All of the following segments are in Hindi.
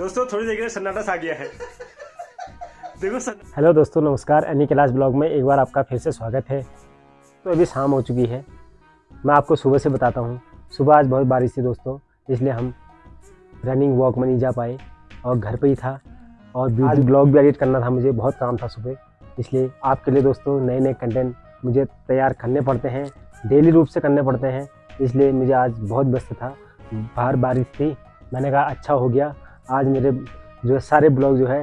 दोस्तों थोड़ी देर के लिए सन्नाटा सा गया है। देखो हेलो दोस्तों, नमस्कार। एनी क्लास ब्लॉग में एक बार आपका फिर से स्वागत है। तो अभी शाम हो चुकी है। मैं आपको सुबह से बताता हूँ। सुबह आज बहुत बारिश थी दोस्तों, इसलिए हम रनिंग वॉक में नहीं जा पाए और घर पे ही था। और ब्यूटी ब्लॉग भी एडिट करना था, मुझे बहुत काम था सुबह, इसलिए आपके लिए दोस्तों नए नए कंटेंट मुझे तैयार करने पड़ते हैं, डेली रूप से करने पड़ते हैं। इसलिए मुझे आज बहुत व्यस्त था, बाहर बारिश थी। मैंने कहा अच्छा हो गया, आज मेरे जो सारे ब्लॉग जो है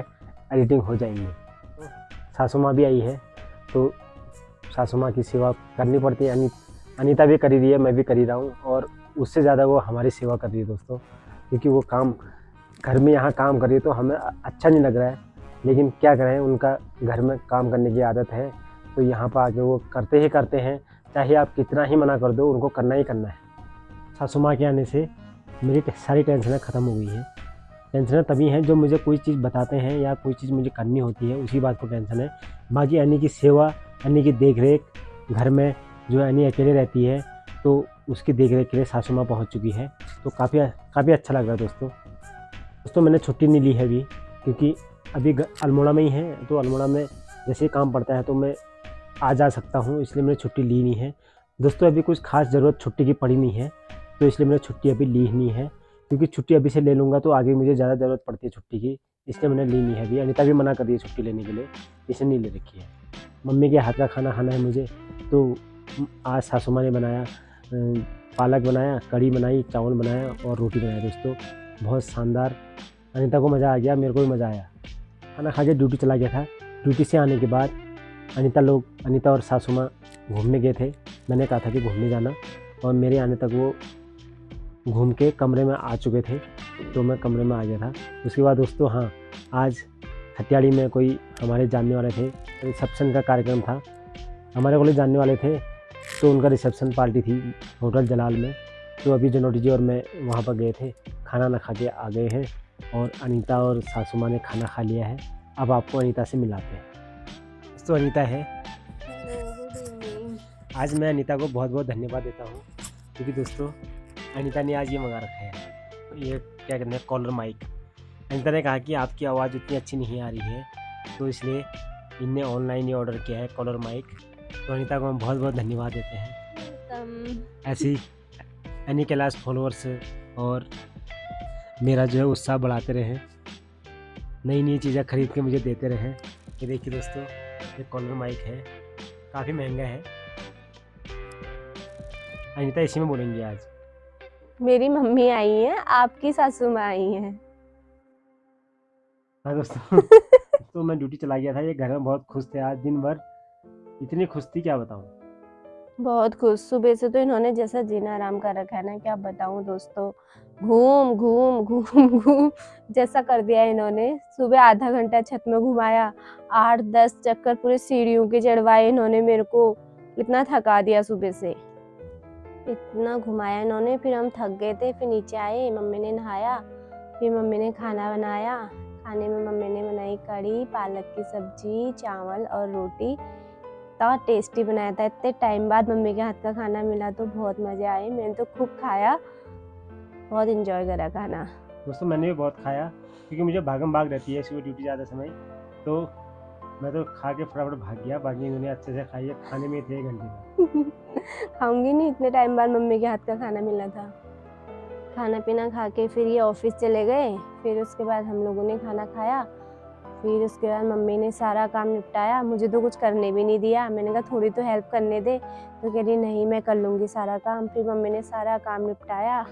एडिटिंग हो जाएंगे। सासू माँ भी आई है, तो सासू माँ की सेवा करनी पड़ती है। अनीता भी करी रही है, मैं भी करी रहा हूँ, और उससे ज़्यादा वो हमारी सेवा कर रही है दोस्तों, क्योंकि वो काम घर में यहाँ काम कर रही है तो हमें अच्छा नहीं लग रहा है, लेकिन क्या करें, उनका घर में काम करने की आदत है, तो यहाँ पर आके वो करते ही करते हैं। चाहे आप कितना ही मना कर दो, उनको करना ही करना है। सासू माँ के आने से मेरी सारी टेंशनें ख़त्म हो गई हैं। टेंशनें तभी हैं जो मुझे कोई चीज़ बताते हैं या कोई चीज़ मुझे करनी होती है, उसी बात को टेंशन है। बाकी अन्नी की सेवा, अन्नी की देख रेख, घर में जो अन्नी अकेले रहती है तो उसकी देख रेख के लिए सासू माँ पहुँच चुकी है, तो काफ़ी अच्छा लग रहा है दोस्तों। मैंने छुट्टी नहीं ली है अभी, क्योंकि अभी अल्मोड़ा में ही है, तो अल्मोड़ा में जैसे ही काम पड़ता है तो मैं आ जा सकता हूँ, इसलिए मैंने छुट्टी ली नहीं है दोस्तों। अभी कुछ खास ज़रूरत छुट्टी की पड़ी नहीं है, तो इसलिए मैंने छुट्टी अभी ली नहीं है, क्योंकि छुट्टी अभी से ले लूँगा तो आगे मुझे ज़्यादा ज़रूरत पड़ती है छुट्टी की, इसलिए मैंने ली नहीं है अभी। अनीता भी मना कर दी है छुट्टी लेने के लिए, इसलिए नहीं ले रखी है। मम्मी के हाथ का खाना खाना है मुझे, तो आज सासू माँ ने बनाया, पालक बनाया, कढ़ी बनाई, चावल बनाया और रोटी बनाया दोस्तों, बहुत शानदार। अनीता को मज़ा आ गया, मेरे को भी मज़ा आया। खाना खा के ड्यूटी चला गया था। ड्यूटी से आने के बाद अनीता और सासू माँ घूमने गए थे। मैंने कहा था कि घूमने जाना, और मेरे आने तक वो घूम के कमरे में आ चुके थे, तो मैं कमरे में आ गया था। उसके बाद दोस्तों हाँ, आज हत्याड़ी में कोई हमारे जानने वाले थे, रिसेप्शन का कार्यक्रम था, हमारे कॉलेज जानने वाले थे, तो उनका रिसेप्शन पार्टी थी होटल जलाल में। तो अभी जनोटी जी और मैं वहाँ पर गए थे, खाना ना खा के आ गए हैं, और अनीता और सासू माँ ने खाना खा लिया है। अब आपको अनीता से मिलाते हैं। तो अनीता है, आज मैं अनीता को बहुत बहुत धन्यवाद देता हूँ, क्योंकि दोस्तों अनीता ने आज ये मंगा रखा है, ये क्या कहते हैं, कॉलर माइक। अनीता ने कहा कि आपकी आवाज़ उतनी अच्छी नहीं आ रही है, तो इसलिए इनने ऑनलाइन ही ऑर्डर किया है कॉलर माइक। तो अनीता को हम बहुत बहुत धन्यवाद देते हैं। ऐसी एनी क्लास फॉलोअर्स और मेरा जो है उत्साह बढ़ाते रहें, नई नई चीज़ें खरीद के मुझे देते रहें। ये देखिए दोस्तों, ये कॉलर माइक है, काफ़ी महंगा है। अनीता इसी में बोलेंगी आज। मेरी मम्मी आई है, आपकी सासू माँ आई है। हाँ दोस्तों तो मैं ड्यूटी चला गया था, ये घर में बहुत खुश थे आज दिन भर, इतनी खुश थी क्या बताऊँ। बहुत खुश, सुबह से तो इन्होंने जैसा जीना आराम कर रखा है ना, क्या बताऊँ दोस्तों। घूम घूम घूम घूम जैसा कर दिया है इन्होंने। सुबह आधा घंटा छत में घुमाया, 8-10 चक्कर पूरे सीढ़ियों के चढ़वाए इन्होंने मेरे को, इतना थका दिया सुबह से, इतना घुमाया इन्होंने। फिर हम थक गए थे, फिर नीचे आए, मम्मी ने नहाया, फिर मम्मी ने खाना बनाया। खाने में मम्मी ने बनाई कढ़ी, पालक की सब्जी, चावल और रोटी। इतना टेस्टी बनाया था, इतने टाइम बाद मम्मी के हाथ का खाना मिला तो बहुत मज़े आए। मैंने तो खूब खाया, बहुत इंजॉय करा खाना। दोस्तों मैंने भी बहुत खाया, क्योंकि मुझे भागम भाग रहती है सुबह ड्यूटी ज़्यादा समय, तो मैं तो खा के फटाफट भाग गया। बाकी उन्होंने अच्छे से खाई है, खाने में 1 घंटे खाऊंगी नहीं, इतने टाइम बाद मम्मी के हाथ का खाना मिला था। खाना पीना खा के फिर ये ऑफिस चले गए। फिर उसके बाद हम लोगों ने खाना खाया, फिर उसके बाद मम्मी ने सारा काम निपटाया। मुझे तो कुछ करने भी नहीं दिया, मैंने कहा थोड़ी तो हेल्प करने दे, तो कह रही नहीं मैं कर लूँगी सारा काम। फिर मम्मी ने सारा काम निपटाया,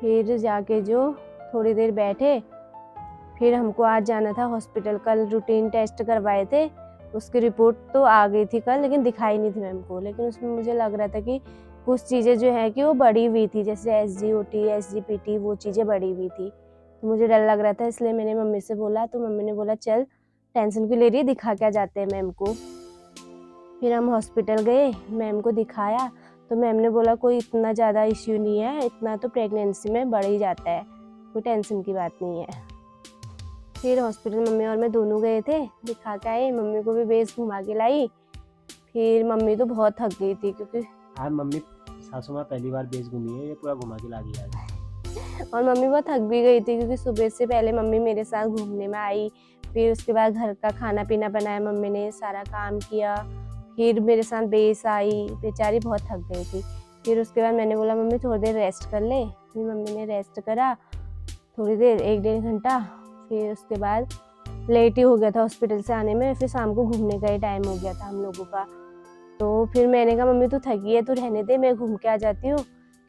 फिर जाके जो थोड़ी देर बैठे, फिर हमको आज जाना था हॉस्पिटल। कल रूटीन टेस्ट करवाए थे, उसकी रिपोर्ट तो आ गई थी कल, लेकिन दिखाई नहीं थी मैम को। लेकिन उसमें मुझे लग रहा था कि कुछ चीज़ें जो है कि वो बढ़ी हुई थी, जैसे SGOT, SGPT, वो चीज़ें बढ़ी हुई थी, तो मुझे डर लग रहा था। इसलिए मैंने मम्मी से बोला, तो मम्मी ने बोला चल टेंशन क्यों ले रही है, दिखा क्या जाते हैं मैम को। फिर हम हॉस्पिटल गए, मैम को दिखाया, तो मैम ने बोला कोई इतना ज़्यादा इश्यू नहीं है, इतना तो प्रेगनेंसी में बढ़ ही जाता है, कोई टेंशन की बात नहीं है। फिर हॉस्पिटल मम्मी और मैं दोनों गए थे, दिखा के आए, मम्मी को भी बेस घुमा के लाई। फिर मम्मी तो बहुत थक गई थी, क्योंकि आज मम्मी सासू माँ पहली बार बेस घूमी है, ये पूरा घुमा के ला दिया है। और मम्मी बहुत थक भी गई थी क्योंकि सुबह से पहले मम्मी मेरे साथ घूमने में आई, फिर उसके बाद घर का खाना पीना बनाया मम्मी ने, सारा काम किया, फिर मेरे साथ बेस आई, बेचारी बहुत थक गई थी। फिर उसके बाद मैंने बोला मम्मी थोड़ी देर रेस्ट कर ले, फिर मम्मी ने रेस्ट करा थोड़ी देर, 1-1.5 घंटा। फिर उसके बाद लेट ही हो गया था हॉस्पिटल से आने में, फिर शाम को घूमने का ही टाइम हो गया था हम लोगों का। तो फिर मैंने कहा मम्मी तू थकी है, तू रहने दे, मैं घूम के आ जाती हूँ,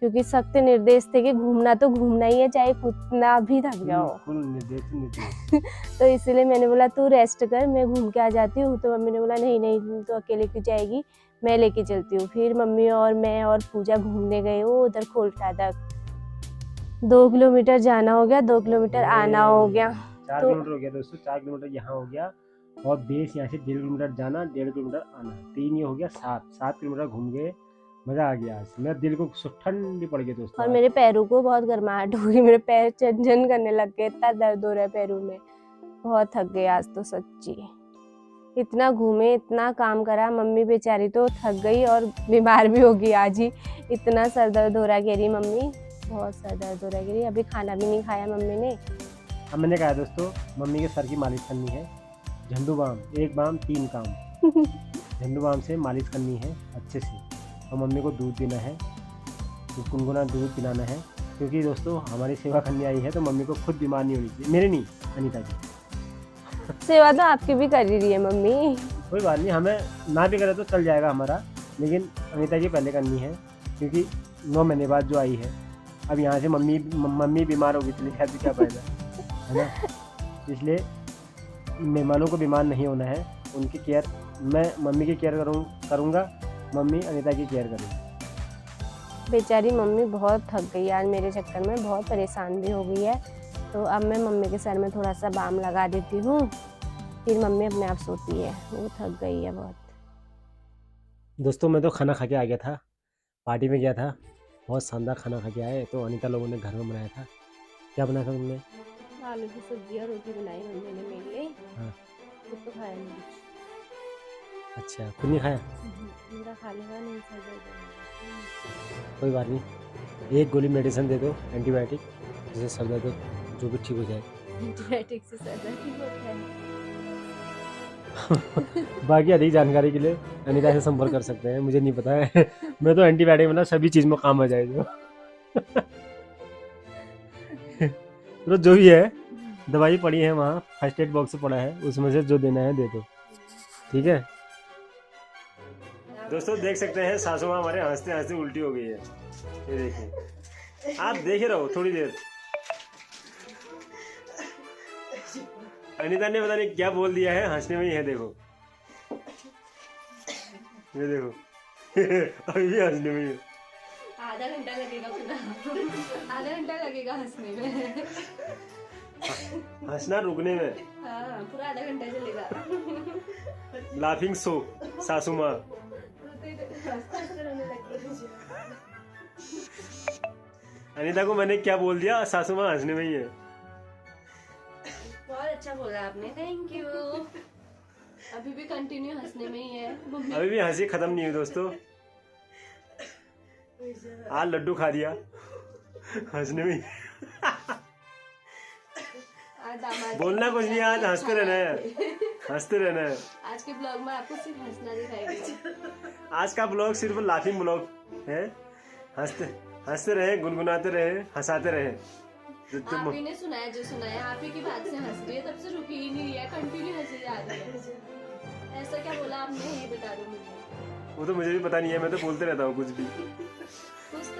क्योंकि सख्त निर्देश थे कि घूमना तो घूमना ही है, चाहे कितना भी थक जाओ। तो इसलिए मैंने बोला तू रेस्ट कर, मैं घूम के आ जाती हूँ। तो मम्मी ने बोला नहीं नहीं तो अकेले क्यों जाएगी, मैं लेके चलती हूँ। फिर मम्मी और मैं और पूजा घूमने गए वो उधर खोलटा तक। 2 किलोमीटर जाना हो गया, 2 किलोमीटर आना हो गया, 4 किलोमीटर हो गया दोस्तों। 4 किलोमीटर यहाँ हो गया और बेस यहाँ से 1.5 किलोमीटर जाना, 1.5 किलोमीटर आना, 3 ये हो गया 7 किलोमीटर घूम गए। मजा आ गया आज, मेरा दिल को ठंडी पड़ गई दोस्तों। और मेरे पैरों को बहुत गर्माहट हो गई, मेरे पैर झनझन करने लग गए, इतना दर्द हो रहा है पैरों में, बहुत थक गए आज तो सच्ची। इतना घूमे, इतना काम करा, मम्मी बेचारी तो थक गई और बीमार भी होगी आज ही, इतना सर दर्द हो रहा कह रही मम्मी, बहुत सर दर्द हो रहा कह रही। अभी खाना भी नहीं खाया मम्मी ने। अब मैंने कहा दोस्तों मम्मी के सर की मालिश करनी है, झंडू बाम, 1 बाम 3 काम। झंडू बाम से मालिश करनी है अच्छे से, और मम्मी को दूध देना है, गुनगुना दूध पिलाना है, क्योंकि दोस्तों हमारी सेवा करने आई है तो मम्मी को खुद बीमार नहीं होनी चाहिए, मेरे नहीं अनीता की। सेवा तो आपकी भी कर ही रही है मम्मी। कोई बात नहीं, हमें ना भी करे तो चल जाएगा हमारा, लेकिन अनीता की पहले करनी है, क्योंकि 9 महीने बाद जो आई है। अब यहाँ से मम्मी बीमार होगी चली जाती, क्या फायदा है ना। इसलिए मेहमानों को बीमार नहीं होना है, उनकी केयर मैं मम्मी की केयर करूँगा, मम्मी अनीता की केयर करेगी। बेचारी मम्मी बहुत थक गई आज मेरे चक्कर में, बहुत परेशान भी हो गई है। तो अब मैं मम्मी के सर में थोड़ा सा बाम लगा देती हूँ, फिर मम्मी अपने आप सोती है, वो थक गई है बहुत। दोस्तों मैं तो खाना खा के आ गया था, पार्टी में गया था, बहुत शानदार खाना खा के आए। तो अनीता लोगों ने घर में बनाया था। क्या बनाया था तुमने? आलू की सब्जी और रोटी बनाई मम्मी ने मेरे लिए। हाँ। खुद तो खाया नहीं। अच्छा, खुद नहीं खाया? मेरा खा लेगा नहीं, सर दर्द। कोई बात नहीं, 1 गोली मेडिसिन दे दो एंटीबायोटिक, जिससे सर दर्द जो भी ठीक हो जाए। एंटीबायोटिक से सर दर्द ठीक होता है। बाकी अधिक जानकारी के लिए अनीता से संपर्क कर सकते हैं, मुझे नहीं पता है। मैं तो एंटीबायोटिक मतलब सभी चीज़ में काम आ जाए जो। तो जो भी है दवाई पड़ी है वहाँ, फर्स्ट एड बॉक्स पड़ा है, उसमें से जो देना है दे दो, ठीक है। दोस्तों देख सकते हैं सासू माँ हमारे हंसते हंसते उल्टी हो गई है, ये देखिए, आप देखे रहो थोड़ी देर। अनीता ने पता नहीं क्या बोल दिया है, हंसने में ही है, देखो ये देखो। अभी भी हंसने में ही है। आधा घंटा लगेगा पूरा, आधा घंटा लगेगा हंसने में, हंसना रुकने में। हाँ पूरा आधा घंटा चलेगा। लाफिंग सो सासू माँ। अनीता को मैंने क्या बोल दिया, सासू माँ हंसने में ही है। बहुत अच्छा बोला आपने, थैंक यू। अभी भी कंटिन्यू हंसने में ही है मम्मी। अभी भी हंसी खत्म नहीं हुई दोस्तों, आज लड्डू खा दिया हंसने में। बोलना कुछ नहीं, आज हंसते रहना है, हंसते रहना है। आज के ब्लॉग में आपको सिर्फ हंसना दिखाएगा। आज का ब्लॉग सिर्फ लाफिंग ब्लॉग है, हंसते रहे, गुनगुनाते रहे, हंसाते रहे। आप ही ने सुनाया जो सुनाया, आप ही की बात से हंस रही है, तब से रुकी ही नहीं रही है, कंटिन्यू हंसी जा रही है। ऐसा क्या बोला आपने, ये बता दो मुझे। वो तो मुझे भी पता नहीं है, मैं तो बोलते रहता हूँ कुछ भी।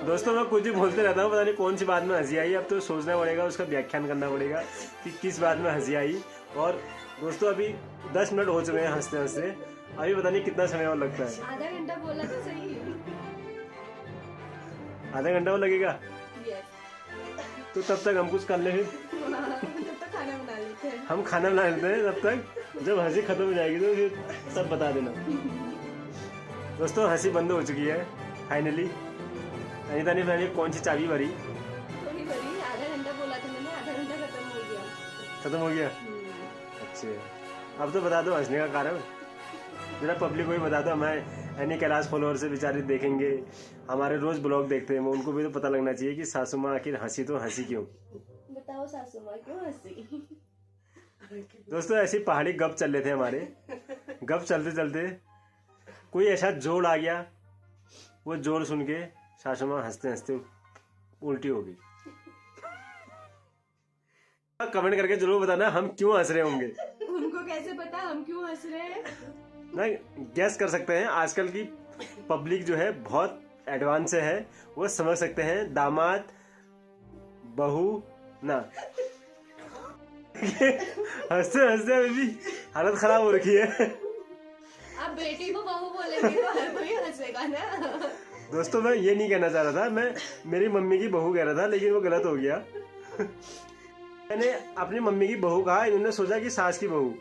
दोस्तों मैं कुछ भी बोलते रहता हूँ, पता नहीं कौन सी बात में हंसी आई। अब तो सोचना पड़ेगा, उसका व्याख्यान करना पड़ेगा कि किस बात में हंसी आई। और दोस्तों अभी 10 मिनट हो चुके हैं हंसते हंसते, अभी पता नहीं कितना समय और लगता है। आधा घंटा बोला तो सही। आधा घंटा और लगेगा? तो तब तक हम कुछ कर ले, फिर खाना बना लेते हैं। हम खाना बना लेते हैं तब तक, जब हंसी खत्म हो जाएगी तो फिर सब बता देना। दोस्तों हंसी बंद हो चुकी है फाइनली। अनीता ने मैंने कौन सी चाबी भरी? थोड़ी भरी, आधा घंटा बोला था मैंने, आधा घंटा खत्म हो गया। खत्म हो गया? अच्छा, अब तो बता दो हंसने का कारण, जरा पब्लिक को ही बता दो। हमारे एनी कैलाश फॉलोअर से बेचारे देखेंगे हमारे रोज ब्लॉग देखते हैं, वो उनको भी तो पता लगना चाहिए कि सासू माँ आखिर हंसी तो हंसी क्यों। बताओ सासू माँ क्यों हंसी? दोस्तों ऐसे पहाड़ी गप चल रहे थे हमारे, गप चलते चलते कोई ऐसा जोड़ आ गया, वो जोड़ सुन के सासू माँ हंसते हंसते उल्टी हो गई। कमेंट करके जरूर बताना हम क्यों हंस रहे होंगे। उनको कैसे पता हम क्यों हंस रहे हैं? ना गैस कर सकते हैं, आजकल की पब्लिक जो है बहुत एडवांस है, वो समझ सकते हैं दामाद बहू ना। हंसते हंसते अभी हालत खराब हो रखी है। अब बेटी को बहू बोलेंगे तो हर कोई हंसेगा ना। दोस्तों मैं ये नहीं कहना चाह रहा था, मैं मेरी मम्मी की बहू कह रहा था, लेकिन वो गलत हो गया। मैंने अपनी मम्मी की बहू कहा, इन्होंने सोचा कि सास की बहू।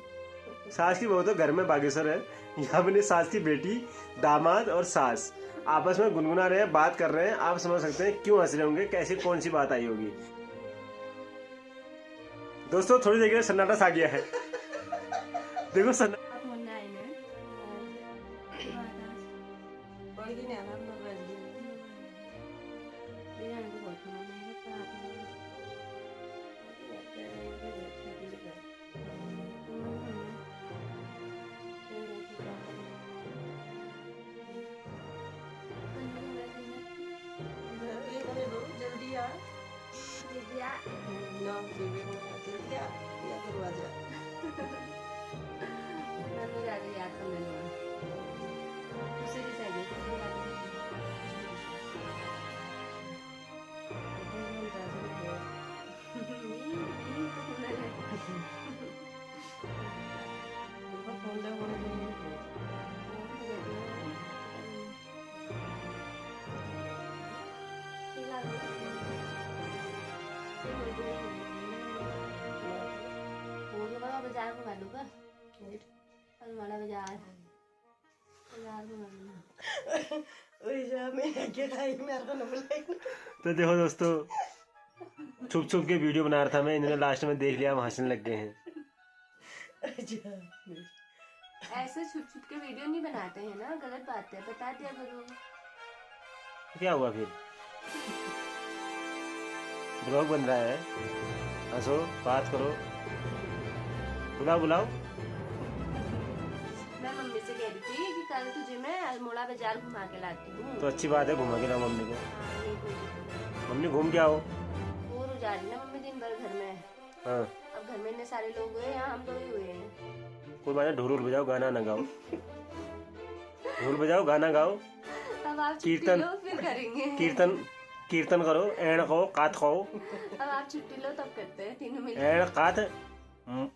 सास की बहू तो घर में बागेश्वर है, यहाँ अपने सास की बेटी, दामाद और सास आपस में गुनगुना रहे हैं, बात कर रहे हैं। आप समझ सकते हैं क्यों हंस रहे होंगे, कैसी कौन सी बात आई होगी। दोस्तों थोड़ी देर के लिए सन्नाटा सा गया है। देखो सन्नाटा बाजार घुमा दूंगा, हलवाड़ा बाजार घुमा दूंगा। तो देखो दोस्तों, छुप छुप के वीडियो बना रहा था मैं, इन्होंने लास्ट में देख लिया, हम हंसने लग गए हैं। ऐसे छुप छुप के वीडियो नहीं बनाते हैं ना, गलत बात है, बता दिया करो। क्या हुआ फिर? ब्लॉग बन रहा है, हंसो, बात करो, बुलाओ बुलाओ। मैं मम्मी से कह रही थी कि कल तुझे मैं अल्मोड़ा बाजार घुमा के लाती हूँ। तो अच्छी बात है, घुमा के लाओ मम्मी को। मम्मी घूम के आओ। बोर हो जा रही ना मम्मी दिन भर घर में। हाँ अब घर में इतने सारे लोग हुए, यहाँ हम दो ही हुए हैं। कोई बात नहीं, ढोल बजाओ, गाना ना गाओ। ढोल बजाओ, गाना गाओ। अब आप कीर्तन लो फिर करेंगे। कीर्तन करो, एण कहो, कात कहो। अब आप छुट्टी लो तब करते हैं तीनों मिलकर। एण कात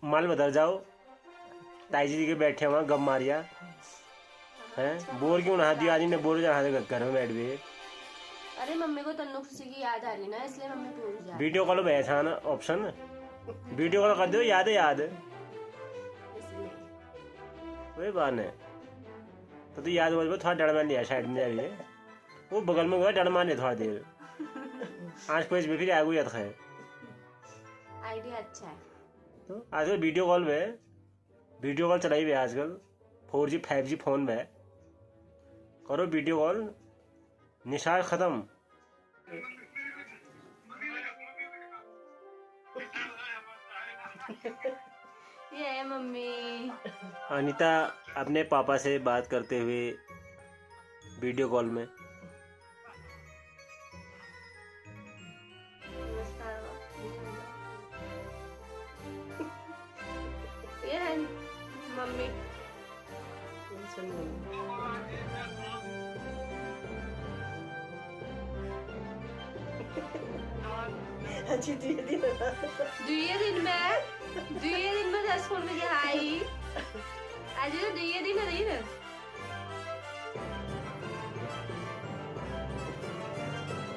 माल बदल जाओ, ताई जी के बैठे वहाँ गम मारिया हैं। बोर क्यों नहा दिया आदमी ने, बोर जा घर में बैठ गए। अरे मम्मी को तन्नू खुशी की याद आ रही ना, इसलिए मम्मी बोर जा। वीडियो कॉल पे ऐसा ना ऑप्शन, वीडियो कॉल कर दो, याद है याद, वही बात है। तो याद हो थोड़ा डर मान लिया साइड में जाइए, वो बगल में हुआ डर मारने थोड़ा देर, आज पेज में फिर आगू याद है। आइडिया अच्छा है। तो आजकल वीडियो कॉल चलाई हुई है, आजकल 4G 5G फोन में करो वीडियो कॉल, निशान खत्म। ये है मम्मी। अनीता अपने पापा से बात करते हुए वीडियो कॉल में। ये है मम्मी। अच्छी दुइये दिन में 10 फोन में क्या आई आज तो दुइये दिन रही ना।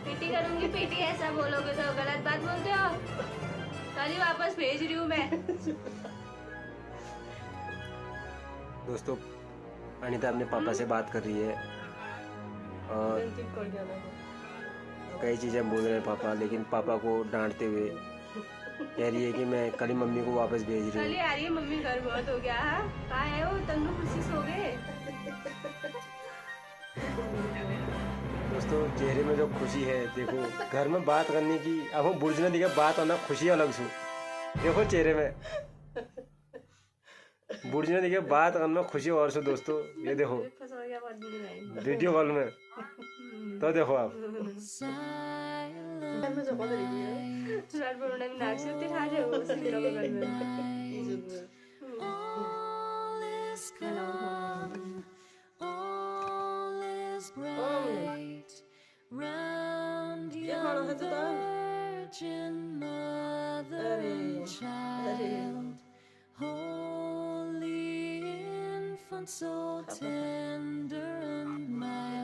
पीटी करूंगी, पीटी ऐसा बोलोगे तो गलत बात बोलते हो। कल ही वापस भेज रही हूँ मैं। दोस्तों अनीता अपने पापा से बात कर रही है और कई चीज़ें बोल रहे हैं पापा, लेकिन पापा को डांटते हुए कह रही है कि मैं कल ही मम्मी को वापस भेज रही कल ही हूँ। आ रही है मम्मी, घर बहुत हो गया। कहाँ है वो? तन्नू खुशी सो गए। दोस्तों चेहरे में जो खुशी है देखो, घर में बात करने की अब हम बुर्ज ने दिखे बात करना खुशी अलग सु देखो चेहरे में बुर्ज ने दिखे बात करने में खुशी और सु दोस्तों। ये देखो वीडियो कॉल में तो देखो आप round your virgin mother and child, holy infant so tender